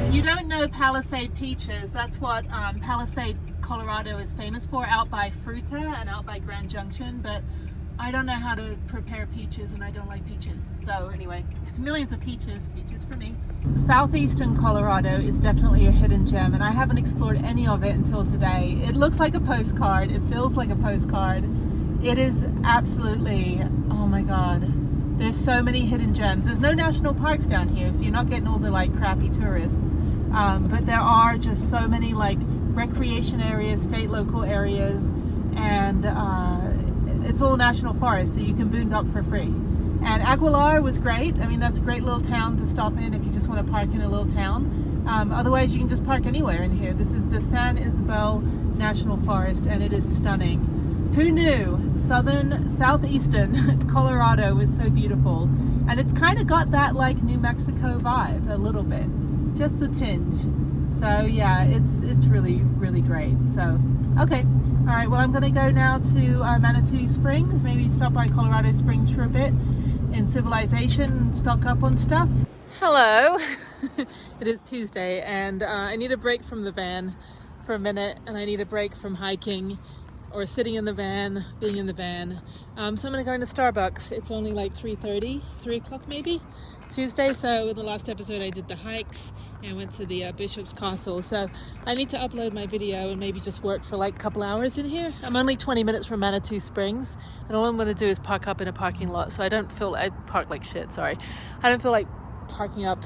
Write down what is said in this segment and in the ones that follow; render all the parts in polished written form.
You don't know Palisade peaches. That's what Palisade, Colorado is famous for, out by Fruita and out by Grand Junction, but I don't know how to prepare peaches and I don't like peaches. So anyway, millions of peaches for me. Southeastern Colorado is definitely a hidden gem and I haven't explored any of it until today. It looks like a postcard. It feels like a postcard. It is absolutely, oh my God. There's so many hidden gems. There's no national parks down here, so you're not getting all the like crappy tourists. But there are just so many like recreation areas, state, local areas, and it's all national forest, so you can boondock for free. And Aguilar was great. I mean, that's a great little town to stop in if you just want to park in a little town. Otherwise, you can just park anywhere in here. This is the San Isabel National Forest, and it is stunning. Who knew southeastern Colorado was so beautiful? And it's kind of got that like New Mexico vibe a little bit, just a tinge. So yeah, it's really, really great. So, okay. All right, well, I'm gonna go now to Manitou Springs, maybe stop by Colorado Springs for a bit in civilization, stock up on stuff. Hello, it is Tuesday and I need a break from the van for a minute and I need a break from hiking or sitting in the van, being in the van. So I'm gonna go into Starbucks. It's only like 3:30, 3 o'clock maybe, Tuesday. So in the last episode I did the hikes and went to the Bishop's Castle. So I need to upload my video and maybe just work for like a couple hours in here. I'm only 20 minutes from Manitou Springs and all I'm gonna do is park up in a parking lot. So I park like shit, sorry. I don't feel like parking up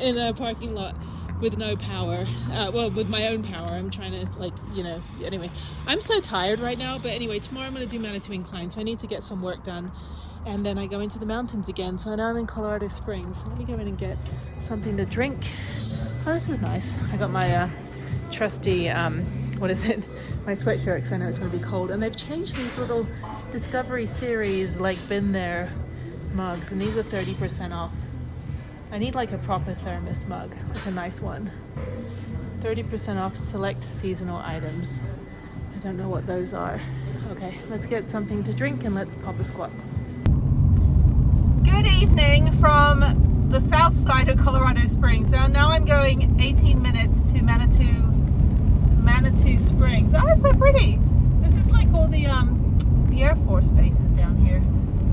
in a parking lot with no power, well, with my own power. I'm trying to like, you know, anyway, I'm so tired right now, but anyway, tomorrow I'm going to do Manitou Incline, so I need to get some work done, and then I go into the mountains again. So now I'm in Colorado Springs. Let me go in and get something to drink. Oh, this is nice. I got my trusty, what is it? My sweatshirt, because I know it's going to be cold, and they've changed these little Discovery Series, like, been there mugs, and these are 30% off. I need like a proper thermos mug, like a nice one. 30% off select seasonal items. I don't know what those are. Okay, let's get something to drink and let's pop a squat. Good evening from the south side of Colorado Springs. So now I'm going 18 minutes to Manitou Springs. Oh, it's so pretty. This is like all the Air Force bases down here.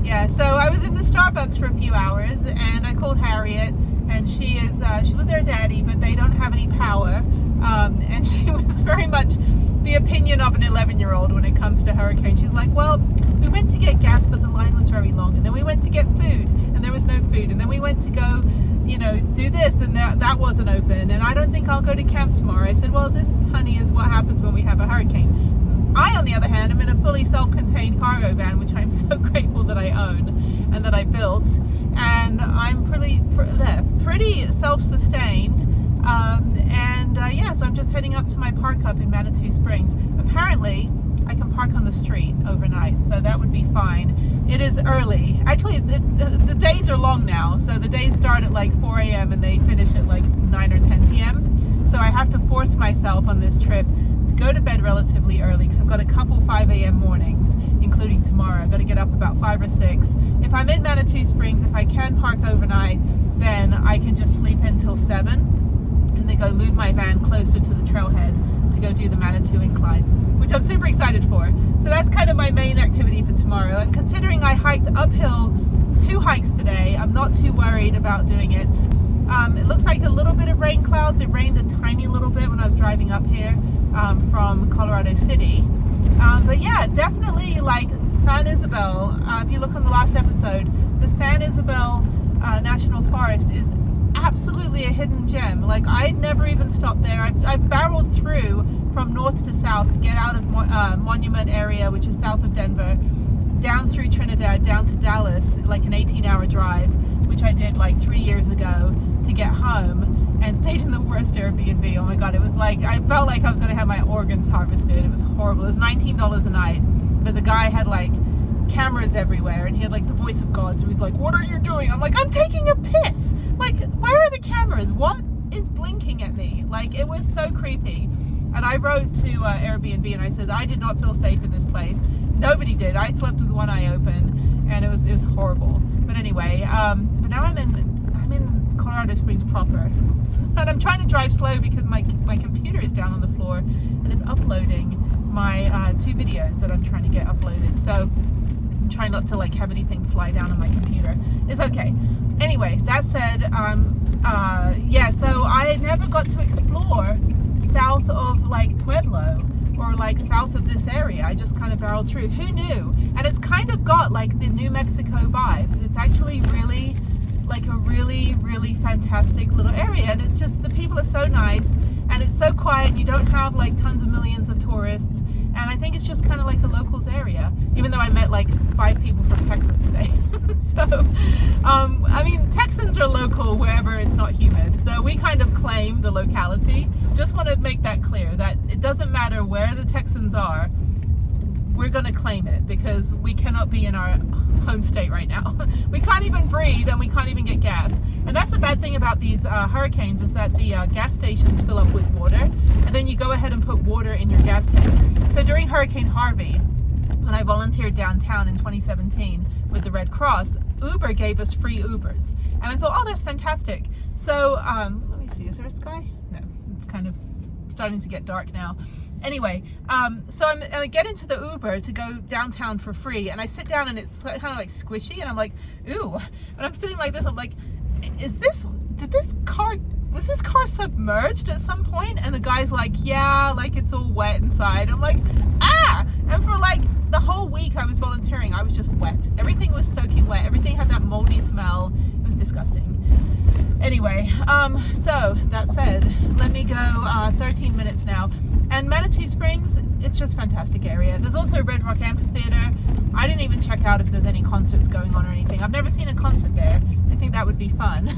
Yeah, so I was in the Starbucks for a few hours and I called Harriet and she's with her daddy, but they don't have any power. And she was very much the opinion of an 11-year-old when it comes to hurricanes. She's like, well, we went to get gas, but the line was very long. And then we went to get food and there was no food. And then we went to go, you know, do this and that wasn't open. And I don't think I'll go to camp tomorrow. I said, well, this, honey, is what happens when we have a hurricane. I, on the other hand, am in a fully self-contained cargo van, which I'm so grateful that I own and that I built, and I'm pretty self-sustained. Yeah, so I'm just heading up to my park up in Manitou Springs. Apparently, I can park on the street overnight, so that would be fine. It is early. Actually, the days are long now, so the days start at like 4 a.m. and they finish at like 9 or 10 p.m. So I have to force myself on this trip to go to bed relatively early because I've got a couple 5 a.m. mornings, including tomorrow. I've got to get up about 5 or 6. If I'm in Manitou Springs, if I can park overnight, then I can just sleep until 7 and then go move my van closer to the trailhead to go do the Manitou Incline, which I'm super excited for. So that's kind of my main activity for tomorrow. And considering I hiked uphill 2 hikes today, I'm not too worried about doing it. It looks like a little bit of rain clouds. It rained a tiny little bit when I was driving up here from Colorado City. But yeah, definitely like San Isabel. If you look on the last episode, the San Isabel National Forest is absolutely a hidden gem. Like, I'd never even stopped there. I've barreled through from north to south to get out of Monument area, which is south of Denver, down through Trinidad, down to Dallas, like an 18-hour drive, which I did like 3 years ago to get home, and stayed in the worst Airbnb. Oh my God, it was like, I felt like I was gonna have my organs harvested. It was horrible. It was $19 a night, but the guy had like cameras everywhere and he had like the voice of God, so he's like, what are you doing? I'm like, I'm taking a piss. Like, where are the cameras? What is blinking at me? Like, it was so creepy. And I wrote to Airbnb and I said, I did not feel safe in this place. Nobody did. I slept with one eye open and it was horrible. But anyway, but now I'm in Colorado Springs proper. And I'm trying to drive slow because my computer is down on the floor and it's uploading my 2 videos that I'm trying to get uploaded. So I'm trying not to like have anything fly down on my computer. It's okay. Anyway, that said, yeah, so I never got to explore south of like Pueblo or like south of this area. I just kind of barreled through. Who knew? And it's kind of got like the New Mexico vibes. It's actually really like a really, really fantastic little area, and it's just the people are so nice and it's so quiet. You don't have like tons of millions of tourists, and I think it's just kind of like a locals area, even though I met like 5 people from Texas today. So I mean, Texans are local wherever it's not humid, so we kind of claim the locality. Just want to make that clear that it doesn't matter where the Texans are, we're going to claim it, because we cannot be in our home state right now. We can't even breathe and we can't even get gas. And that's the bad thing about these hurricanes, is that the gas stations fill up with water, and then you go ahead and put water in your gas tank. So during Hurricane Harvey, when I volunteered downtown in 2017 with the Red Cross, Uber gave us free Ubers. And I thought, oh, that's fantastic. So let me see, is there a sky? No, it's kind of starting to get dark now. Anyway, so I get into the Uber to go downtown for free, and I sit down and it's kind of like squishy, and I'm like, ooh. And I'm sitting like this, I'm like, was this car submerged at some point? And the guy's like, yeah, like it's all wet inside. I'm like, ah! And for like the whole week I was volunteering, I was just wet. Everything was soaking wet. Everything had that moldy smell. It was disgusting. Anyway, so that said, let me go 13 minutes now. And Manitou Springs, it's just a fantastic area. There's also Red Rock Amphitheater. I didn't even check out if there's any concerts going on or anything. I've never seen a concert there. I think that would be fun.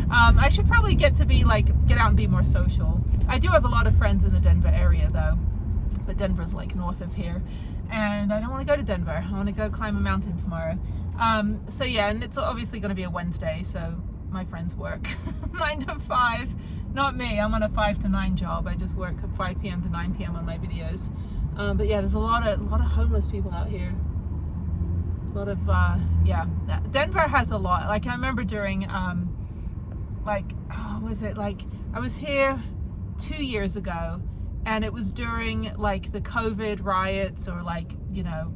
I should probably get out and be more social. I do have a lot of friends in the Denver area though, but Denver's like north of here. And I don't want to go to Denver. I want to go climb a mountain tomorrow. So yeah, and it's obviously going to be a Wednesday, so my friends work 9 to 5. Not me, I'm on a 5 to 9 job. I just work at 5 p.m. to 9 p.m. on my videos. But yeah, there's a lot of homeless people out here. A lot of, yeah, Denver has a lot. Like I remember during, like, oh, was it like, I was here 2 years ago, and it was during like the COVID riots, or like, you know,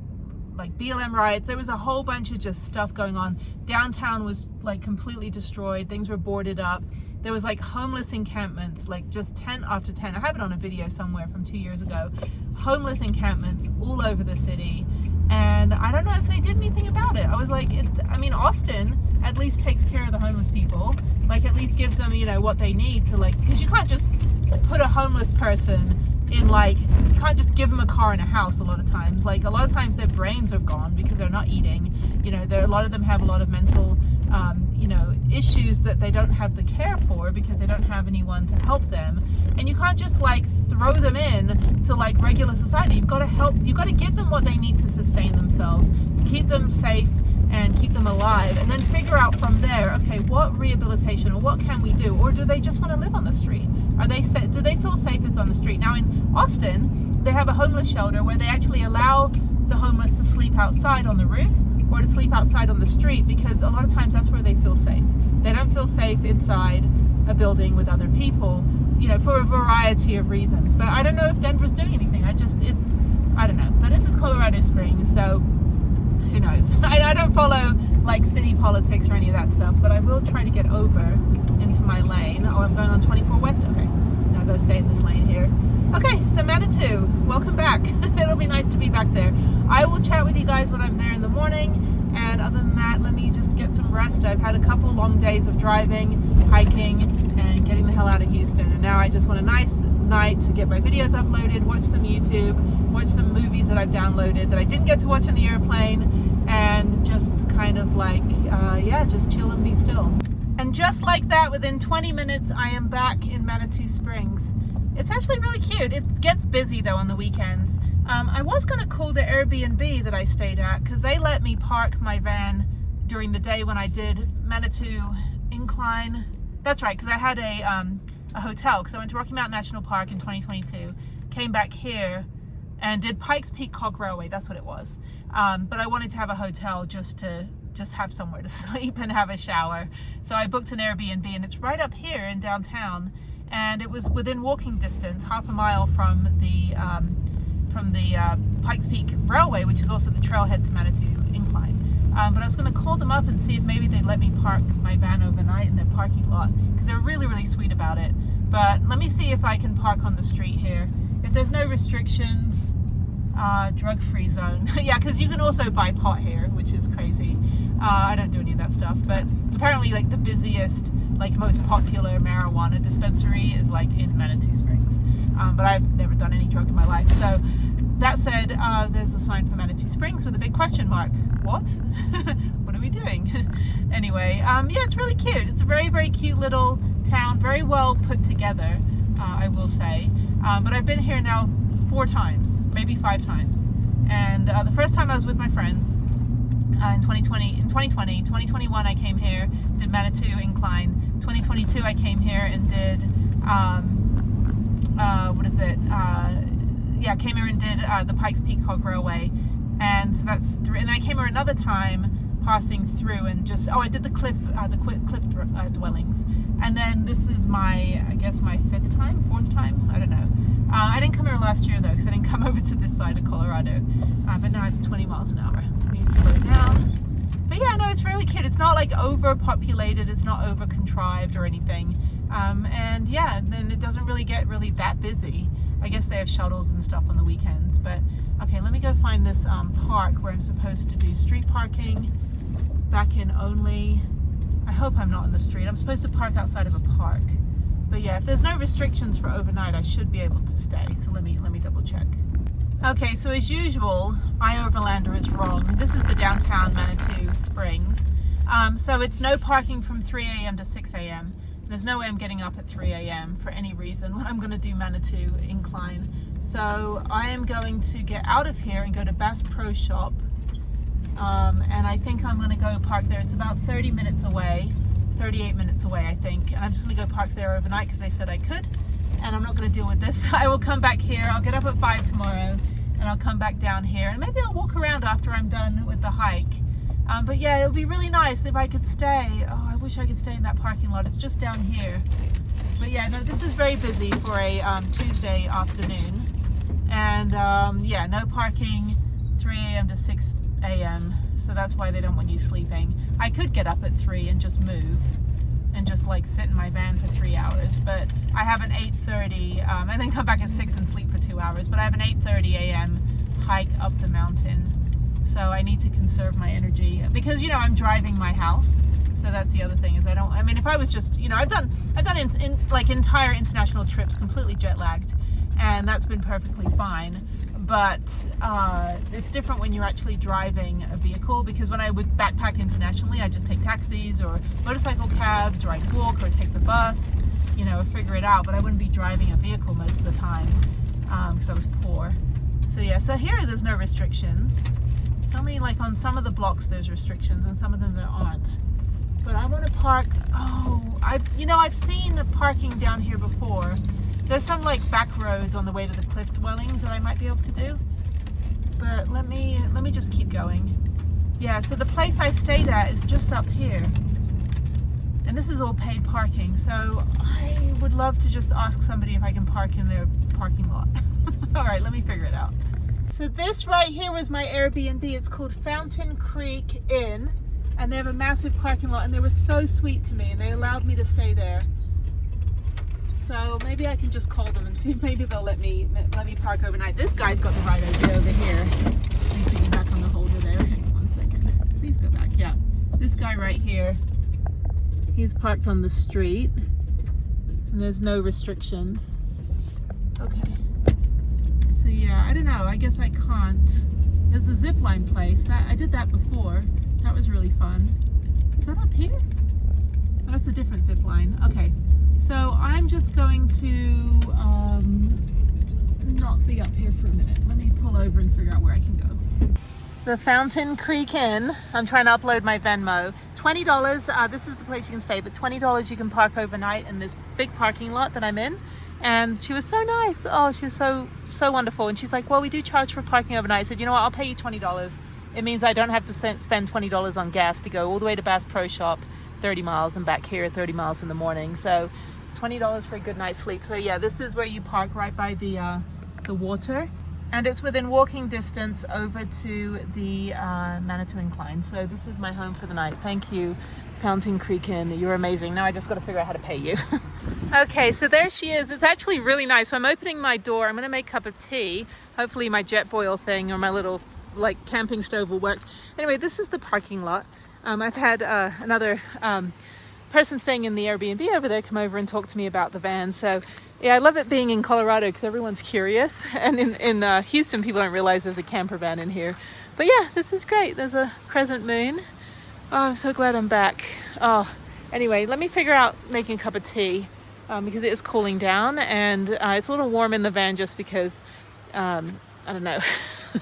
like BLM riots. There was a whole bunch of just stuff going on. Downtown was like completely destroyed. Things were boarded up. There was like homeless encampments, like just tent after tent. I have it on a video somewhere from 2 years ago. Homeless encampments all over the city. And I don't know if they did anything about it. I was like, I mean, Austin at least takes care of the homeless people. Like at least gives them, you know, what they need to like, because you can't just put a homeless person in like, you can't just give them a car and a house a lot of times. Like a lot of times their brains are gone because they're not eating. You know, a lot of them have a lot of mental, you know, issues that they don't have the care for because they don't have anyone to help them. And you can't just like throw them in to like regular society. You've got to help, you've got to give them what they need to sustain themselves, to keep them safe and keep them alive, and then figure out from there, okay, what rehabilitation or what can we do? Or do they just want to live on the street? Do they feel safest on the street? Now in Austin, they have a homeless shelter where they actually allow the homeless to sleep outside on the roof or to sleep outside on the street, because a lot of times that's where they feel safe. They don't feel safe inside a building with other people, you know, for a variety of reasons. But I don't know if Denver's doing anything. I don't know. But this is Colorado Springs, so who knows? I don't follow like city politics or any of that stuff, but I will try to get over into my lane. Oh, I'm going on 24 West. Okay, now I've got to stay in this lane here. Okay, so Manitou, welcome back. It'll be nice to be back there. I will chat with you guys when I'm there in the morning, and other than that, let me just get some rest. I've had a couple long days of driving, hiking, and getting the hell out of Houston, and now I just want a nice night to get my videos uploaded, watch some YouTube, watch some movies that I've downloaded that I didn't get to watch on the airplane, and just kind of like, yeah, just chill and be still. And just like that, within 20 minutes, I am back in Manitou Springs. It's actually really cute. It gets busy though on the weekends. I was going to call the Airbnb that I stayed at, because they let me park my van during the day when I did Manitou Incline. That's right, because I had a hotel, because I went to Rocky Mountain National Park in 2022, came back here and did Pikes Peak Cog Railway, that's what it was. But I wanted to have a hotel just to just have somewhere to sleep and have a shower. So I booked an Airbnb, and it's right up here in downtown, and it was within walking distance, half a mile from the Pikes Peak Railway, which is also the trailhead to Manitou Incline. But I was going to call them up and see if maybe they'd let me park my van overnight in their parking lot, because they're really, really sweet about it. But let me see if I can park on the street here. If there's no restrictions, drug-free zone. Yeah, because you can also buy pot here, which is crazy. I don't do any of that stuff, but apparently like the busiest, like most popular marijuana dispensary is like in Manitou Springs. But I've never done any drug in my life. So that said, there's the sign for Manitou Springs with a big question mark. What? What are we doing? Anyway, yeah, it's really cute. It's a very, very cute little town, very well put together, I will say. But I've been here now 4 times, maybe 5 times. And the first time I was with my friends in 2021 I came here, did Manitou Incline. 2022 I came here and did, I came here and did the Pikes Peak Hog Railway. And so that's 3, and I came here another time passing through and just, I did the cliff dwellings. And then this is my, I guess my 4th time, I don't know. I didn't come here last year though, because I didn't come over to this side of Colorado. But now it's 20 miles an hour. Let me slow down. But yeah, no, it's really cute. It's not like overpopulated. It's not over contrived or anything. And yeah, then it doesn't really get that busy. I guess they have shuttles and stuff on the weekends. But okay, let me go find this park where I'm supposed to do street parking. Back in only. I hope I'm not in the street. I'm supposed to park outside of a park. But yeah, if there's no restrictions for overnight, I should be able to stay. So let me double check. Okay, so as usual, iOverlander is wrong. This is the downtown Manitou Springs. So it's no parking from 3 a.m. to 6 a.m. There's no way I'm getting up at 3 a.m. for any reason when I'm going to do Manitou Incline. So I am going to get out of here and go to Bass Pro Shop. And I think I'm going to go park there. It's about 30 minutes away. 38 minutes away, I think. And I'm just going to go park there overnight because they said I could. And I'm not going to deal with this. I will come back here. I'll get up at 5 tomorrow and I'll come back down here. And maybe I'll walk around after I'm done with the hike. But yeah, it would be really nice if I could stay. Oh, I wish I could stay in that parking lot. It's just down here. But yeah, no, this is very busy for a Tuesday afternoon. And yeah, no parking 3 a.m. to 6 a.m. So that's why they don't want you sleeping. I could get up at 3 and just move and just like sit in my van for 3 hours, but I have an 8:30 and then come back at 6 and sleep for 2 hours. But I have an 8:30 a.m. hike up the mountain, so I need to conserve my energy because, you know, I'm driving my house. So that's the other thing is I mean, if I was just, you know, I've done like entire international trips completely jet lagged, and that's been perfectly fine. But it's different when you're actually driving a vehicle, because when I would backpack internationally, I'd just take taxis or motorcycle cabs, or I'd walk or take the bus, you know, figure it out. But I wouldn't be driving a vehicle most of the time because I was poor. So yeah, so here there's no restrictions. Tell me, like on some of the blocks there's restrictions and some of them there aren't. But I want to park, I've seen parking down here before. There's some like back roads on the way to the cliff dwellings that I might be able to do. But let me just keep going. Yeah, so the place I stayed at is just up here. And this is all paid parking. So I would love to just ask somebody if I can park in their parking lot. All right, let me figure it out. So this right here was my Airbnb. It's called Fountain Creek Inn. And they have a massive parking lot, and they were so sweet to me, and they allowed me to stay there. So maybe I can just call them and see if maybe they'll let me park overnight. This guy's got the right idea over here. Let me put you back on the holder there. Hang on 1 second. Please go back. Yeah. This guy right here, he's parked on the street and there's no restrictions. Okay. So yeah, I don't know. I guess I can't. There's the zip line place. I did that before. That was really fun. Is that up here? Oh, that's a different zip line. Okay. So I'm just going to not be up here for a minute. Let me pull over and figure out where I can go. The Fountain Creek Inn. I'm trying to upload my Venmo. $20. This is the place you can stay, but $20 you can park overnight in this big parking lot that I'm in. And she was so nice. Oh, she was so wonderful. And she's like, well, we do charge for parking overnight. I said, you know what? I'll pay you $20. it means I don't have to spend $20 on gas to go all the way to Bass Pro Shop, 30 miles, and back here 30 miles in the morning. So $20 for a good night's sleep. So yeah, this is where you park, right by the water, and it's within walking distance over to the Manitou Incline. So this is my home for the night. Thank you, Fountain Creek Inn. You're amazing. Now I just got to figure out how to pay you. Okay, so there she is. It's actually really nice. So I'm opening my door. I'm going to make a cup of tea. Hopefully my jet boil thing or my little like camping stove will work. Anyway, this is the parking lot. I've had another person staying in the Airbnb over there come over and talk to me about the van. So yeah, I love it being in Colorado because everyone's curious, and in Houston people don't realize there's a camper van in here. But yeah, this is great. There's a crescent moon. Oh, I'm so glad I'm back. Oh, anyway, let me figure out making a cup of tea because it is cooling down, and it's a little warm in the van just because I don't know.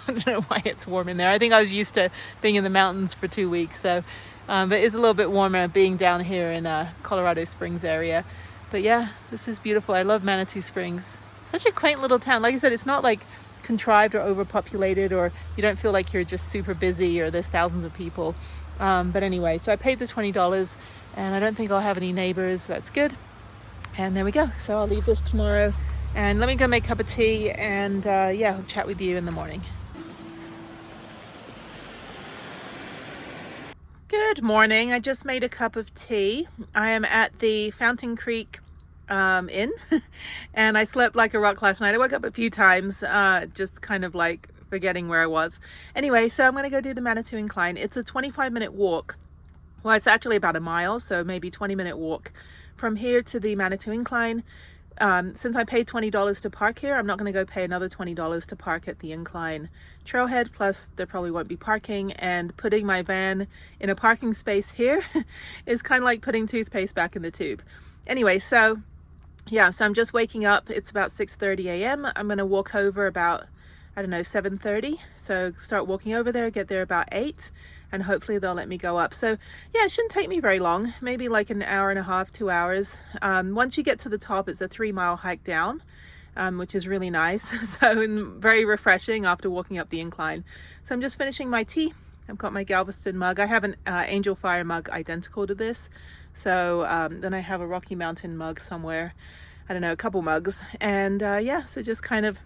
I don't know why it's warm in there. I think I was used to being in the mountains for 2 weeks, so but it's a little bit warmer being down here in Colorado Springs area. But yeah, this is beautiful. I love Manitou Springs. Such a quaint little town. Like I said, it's not like contrived or overpopulated, or you don't feel like you're just super busy or there's thousands of people. But anyway, so I paid the $20 and I don't think I'll have any neighbors. That's good. And there we go. So I'll leave this tomorrow, and let me go make a cup of tea, and yeah, I'll chat with you in the morning. Good morning. I just made a cup of tea. I am at the Fountain Creek Inn and I slept like a rock last night. I woke up a few times, just kind of like forgetting where I was. Anyway, so I'm going to go do the Manitou Incline. It's a 25-minute walk. Well, it's actually about a mile, so maybe 20-minute walk from here to the Manitou Incline. Since I paid $20 to park here, I'm not going to go pay another $20 to park at the incline trailhead. Plus there probably won't be parking, and putting my van in a parking space here is kind of like putting toothpaste back in the tube. Anyway, so yeah, so I'm just waking up. It's about 6:30 a.m. I'm going to walk over about, I don't know, 7:30. So start walking over there, get there about 8, and hopefully they'll let me go up. So yeah, it shouldn't take me very long, maybe like an hour and a half, 2 hours. Once you get to the top, it's a 3-mile hike down, which is really nice. So very refreshing after walking up the incline. So I'm just finishing my tea. I've got my Galveston mug. I have an Angel Fire mug identical to this. So then I have a Rocky Mountain mug somewhere. I don't know, a couple mugs. And yeah, so just kind of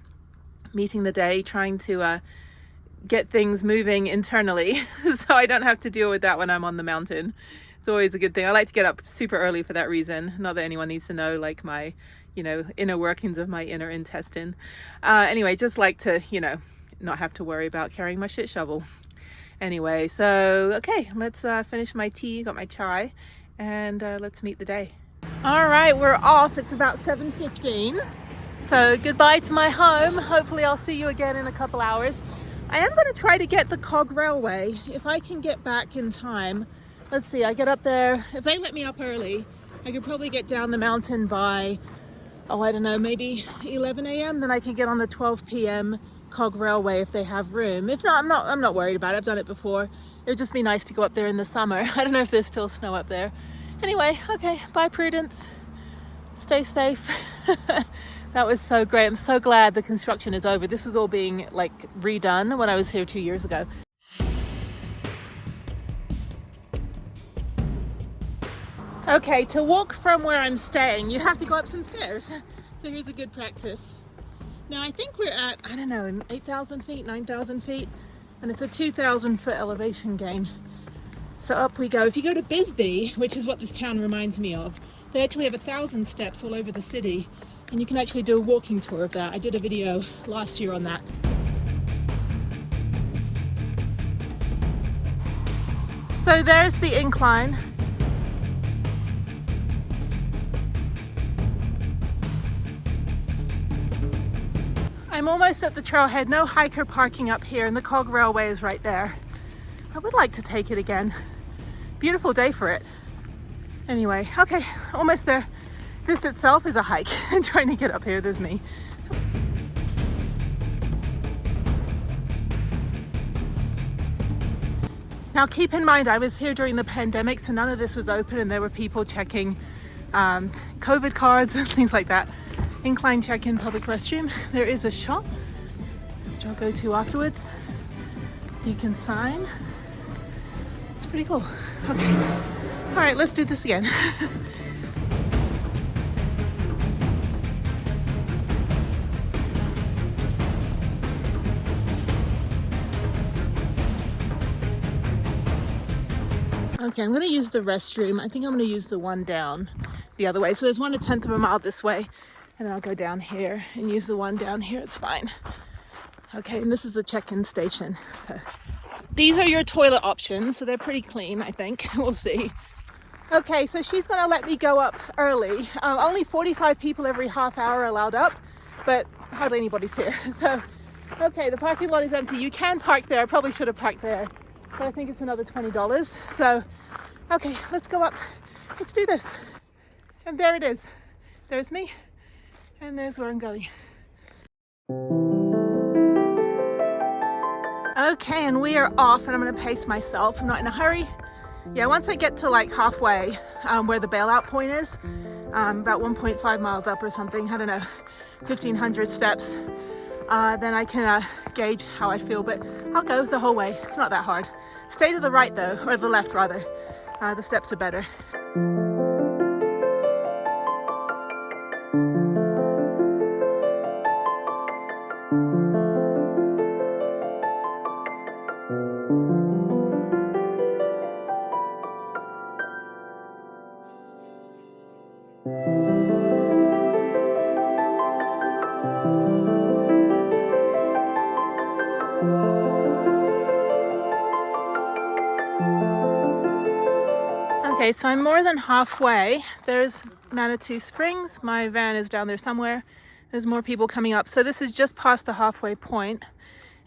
meeting the day, trying to get things moving internally so I don't have to deal with that when I'm on the mountain. It's always a good thing. I like to get up super early for that reason. Not that anyone needs to know like my, you know, inner workings of my inner intestine. Anyway, just like to, you know, not have to worry about carrying my shit shovel. Anyway, so okay, let's finish my tea, got my chai, and let's meet the day. All right, we're off. It's about 7:15. So goodbye to my home. Hopefully I'll see you again in a couple hours. I am going to try to get the Cog Railway if I can get back in time. Let's see, I get up there. If they let me up early, I could probably get down the mountain by, oh, I don't know, maybe 11 a.m. Then I can get on the 12 p.m. Cog Railway if they have room. If not, I'm not worried about it. I've done it before. It would just be nice to go up there in the summer. I don't know if there's still snow up there. Anyway, okay, bye Prudence. Stay safe. That was so great. I'm so glad the construction is over. This was all being like redone when I was here 2 years ago. Okay, to walk from where I'm staying, you have to go up some stairs. So here's a good practice. Now I think we're at, I don't know, 8,000 feet, 9,000 feet, and it's a 2,000 foot elevation gain. So up we go. If you go to Bisbee, which is what this town reminds me of, they actually have 1,000 steps all over the city. And you can actually do a walking tour of that. I did a video last year on that. So there's the incline. I'm almost at the trailhead. No hiker parking up here, and the Cog Railway is right there. I would like to take it again. Beautiful day for it. Anyway, okay, almost there. This itself is a hike. Trying to get up here, there's me. Now keep in mind, I was here during the pandemic, so none of this was open, and there were people checking COVID cards and things like that. Incline check-in public restroom. There is a shop, which I'll go to afterwards. You can sign. It's pretty cool. Okay. All right, let's do this again. Okay, I'm gonna use the restroom. I think I'm gonna use the one down the other way. So there's 1/10 of a mile this way, and then I'll go down here and use the one down here. It's fine. Okay, and this is the check-in station. So these are your toilet options. So they're pretty clean, I think. We'll see. Okay, so she's gonna let me go up early. Only 45 people every half hour are allowed up, but hardly anybody's here. So, okay, the parking lot is empty. You can park there. I probably should have parked there, but I think it's another $20. So, okay, let's go up. Let's do this. And there it is. There's me, and there's where I'm going. Okay, and we are off, and I'm gonna pace myself. I'm not in a hurry. Yeah, once I get to like halfway where the bailout point is, about 1.5 miles up or something, I don't know, 1,500 steps, then I can gauge how I feel, but I'll go the whole way. It's not that hard. Stay to the right though, or the left rather. The steps are better. Okay, so I'm more than halfway. There's Manitou Springs. My van is down there somewhere. There's more people coming up. So this is just past the halfway point.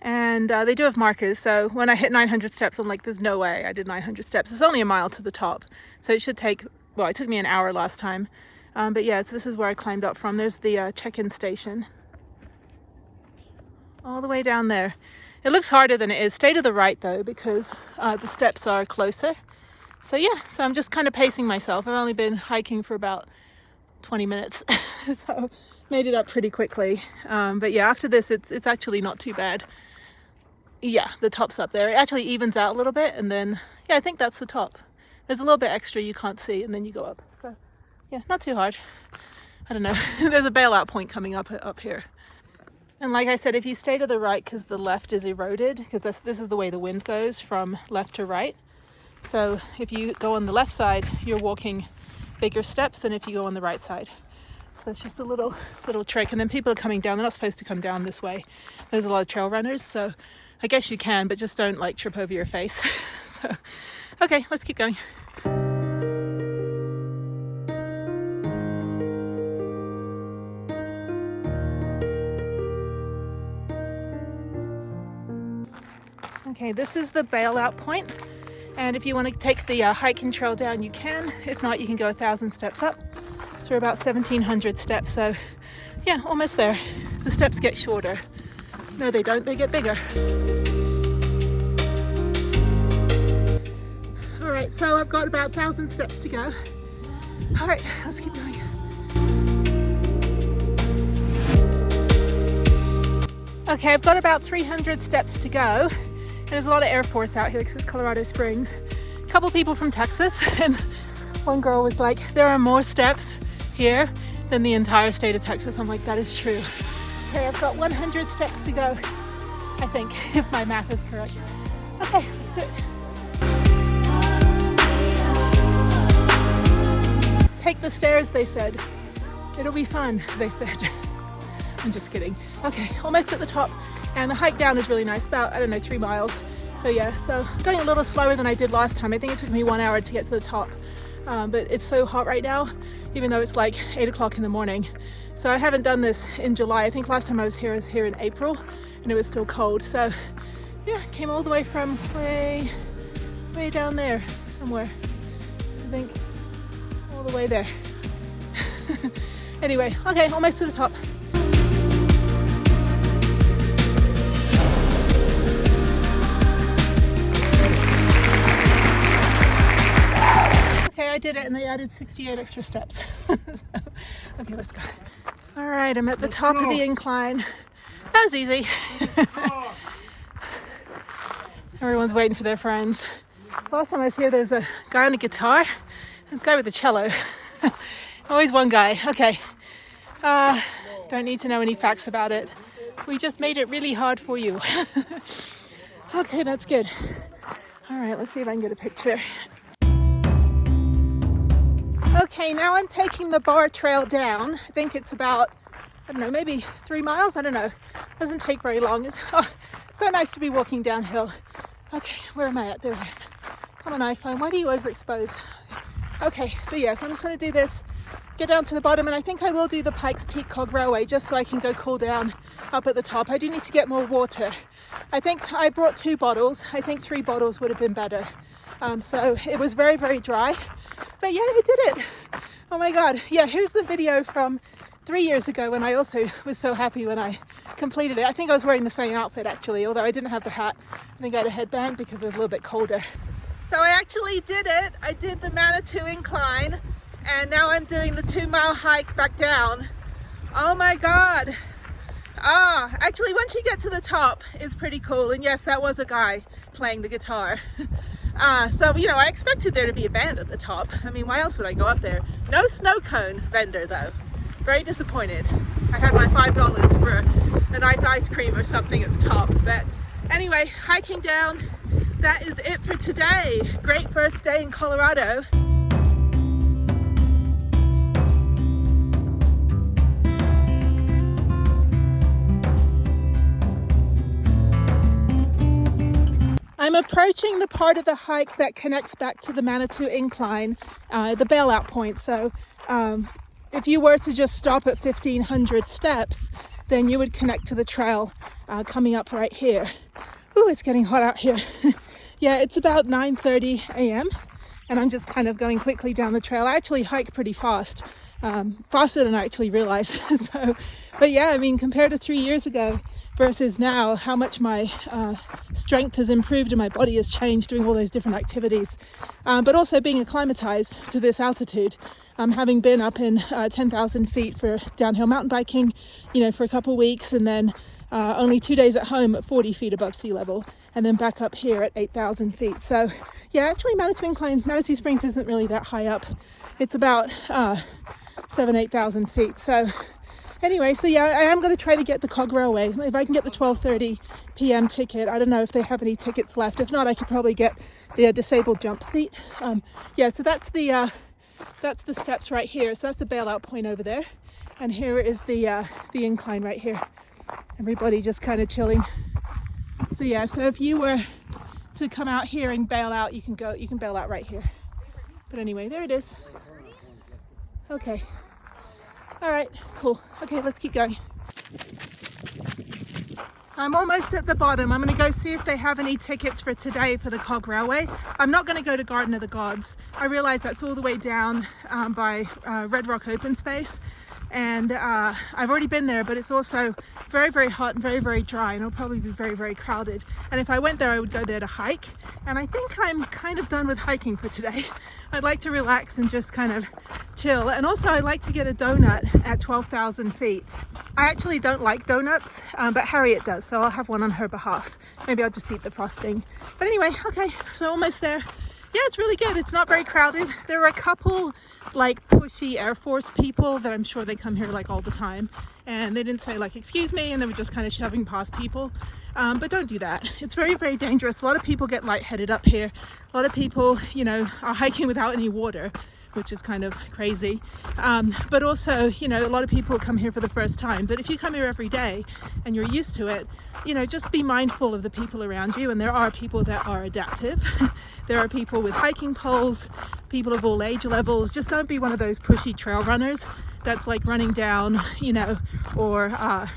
And they do have markers. So when I hit 900 steps, I'm like, there's no way I did 900 steps. It's only a mile to the top. So it should take, well, it took me an hour last time. But yeah, so this is where I climbed up from. There's the check-in station. All the way down there. It looks harder than it is. Stay to the right though, because the steps are closer. So yeah, so I'm just kind of pacing myself. I've only been hiking for about 20 minutes, so made it up pretty quickly. But yeah, after this, it's actually not too bad. Yeah, the top's up there. It actually evens out a little bit, and then, yeah, I think that's the top. There's a little bit extra you can't see, and then you go up. So yeah, not too hard. I don't know. There's a bailout point coming up here. And like I said, if you stay to the right, because the left is eroded, because this is the way the wind goes from left to right. So if you go on the left side, you're walking bigger steps than if you go on the right side. So that's just a little trick. And then people are coming down. They're not supposed to come down this way. There's a lot of trail runners, so I guess you can, but just don't like trip over your face. So, okay, let's keep going. Okay, this is the bailout point. And if you want to take the hiking trail down, you can. If not, you can go 1,000 steps up. So we're about 1,700 steps. So yeah, almost there. The steps get shorter. No, they don't. They get bigger. All right, so I've got about 1,000 steps to go. All right, let's keep going. Okay, I've got about 300 steps to go. There's a lot of Air Force out here because it's Colorado Springs. A couple people from Texas, and one girl was like, there are more steps here than the entire state of Texas. I'm like, that is true. Okay, I've got 100 steps to go, I think, if my math is correct. Okay, let's do it. Take the stairs, they said. It'll be fun, they said. I'm just kidding. Okay, almost at the top. And the hike down is really nice, about, I don't know, 3 miles. So yeah, so going a little slower than I did last time. I think it took me 1 hour to get to the top. But it's so hot right now, even though it's like 8 o'clock in the morning. So I haven't done this in July. I think last time I was here in April, and it was still cold. So yeah, came all the way from way down there somewhere. I think all the way there. Anyway, okay, almost to the top. Okay, I did it, and they added 68 extra steps. So, okay, let's go. All right, I'm at the top of the incline. That was easy. Everyone's waiting for their friends. Last time I was here, there's a guy on a guitar. This guy with a cello. Always one guy. Okay. Don't need to know any facts about it. We just made it really hard for you. Okay, that's good. All right, let's see if I can get a picture. Okay, now I'm taking the bar trail down. I think it's about, I don't know, maybe 3 miles. I don't know. Doesn't take very long. It's so nice to be walking downhill. Okay, where am I at? There. Come on, iPhone. Why do you overexpose? Okay, so yes, I'm just going to do this, get down to the bottom, and I think I will do the Pikes Peak Cog Railway just so I can go cool down up at the top. I do need to get more water. I think I brought 2 bottles. I think 3 bottles would have been better. So it was very, very dry. But yeah, I did it. Oh my God. Yeah, here's the video from 3 years ago when I also was so happy when I completed it. I think I was wearing the same outfit actually, although I didn't have the hat. I think I had a headband because it was a little bit colder. So I actually did it. I did the Manitou Incline, and now I'm doing the 2-mile hike back down. Oh my God. Actually once you get to the top, it's pretty cool. And yes, that was a guy playing the guitar. So, you know, I expected there to be a band at the top. I mean, why else would I go up there? No snow cone vendor though. Very disappointed. I had my $5 for a nice ice cream or something at the top. But anyway, hiking down, that is it for today. Great first day in Colorado. I'm approaching the part of the hike that connects back to the Manitou Incline, the bailout point. So if you were to just stop at 1,500 steps, then you would connect to the trail coming up right here. Ooh, it's getting hot out here. Yeah, it's about 9:30 a.m. and I'm just kind of going quickly down the trail. I actually hike pretty fast, faster than I actually realized. But yeah, I mean, compared to 3 years ago versus now, how much my strength has improved and my body has changed doing all those different activities. But also being acclimatized to this altitude, having been up in 10,000 feet for downhill mountain biking, you know, for a couple of weeks, and then only 2 days at home at 40 feet above sea level, and then back up here at 8,000 feet. So yeah, actually Manitou Springs isn't really that high up. It's about 7,000-8,000 feet. So anyway, so yeah, I am going to try to get the Cog Railway. If I can get the 12:30 p.m. ticket. I don't know if they have any tickets left. If not, I could probably get the disabled jump seat. Yeah, so that's the steps right here. So that's the bailout point over there, and here is the incline right here. Everybody just kind of chilling. So yeah, so if you were to come out here and bail out, you can bail out right here. But anyway, there it is. Okay. All right, cool. Okay, let's keep going. So I'm almost at the bottom. I'm going to go see if they have any tickets for today for the Cog Railway. I'm not going to go to Garden of the Gods. I realize that's all the way down by Red Rock Open Space. And I've already been there, but it's also very, very hot and very, very dry, and it'll probably be very, very crowded. And if I went there, I would go there to hike. And I think I'm kind of done with hiking for today. I'd like to relax and just kind of chill. And also I'd like to get a donut at 12,000 feet. I actually don't like donuts, but Harriet does, so I'll have one on her behalf. Maybe I'll just eat the frosting. But anyway, okay, so almost there. Yeah, it's really good. It's not very crowded. There are a couple like pushy Air Force people that I'm sure they come here like all the time, and they didn't say like excuse me, and they were just kind of shoving past people. But don't do that. It's very, very dangerous. A lot of people get lightheaded up here. A lot of people, you know, are hiking without any water, which is kind of crazy. But also, you know, a lot of people come here for the first time. But if you come here every day and you're used to it, you know, just be mindful of the people around you. And there are people that are adaptive. There are people with hiking poles, people of all age levels. Just don't be one of those pushy trail runners that's like running down, you know, or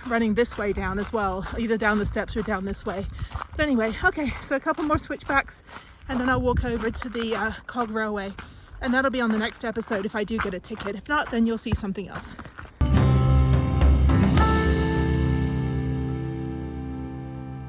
running this way down as well, either down the steps or down this way. But anyway, okay, so a couple more switchbacks and then I'll walk over to the Cog Railway. And that'll be on the next episode if I do get a ticket. If not, then you'll see something else.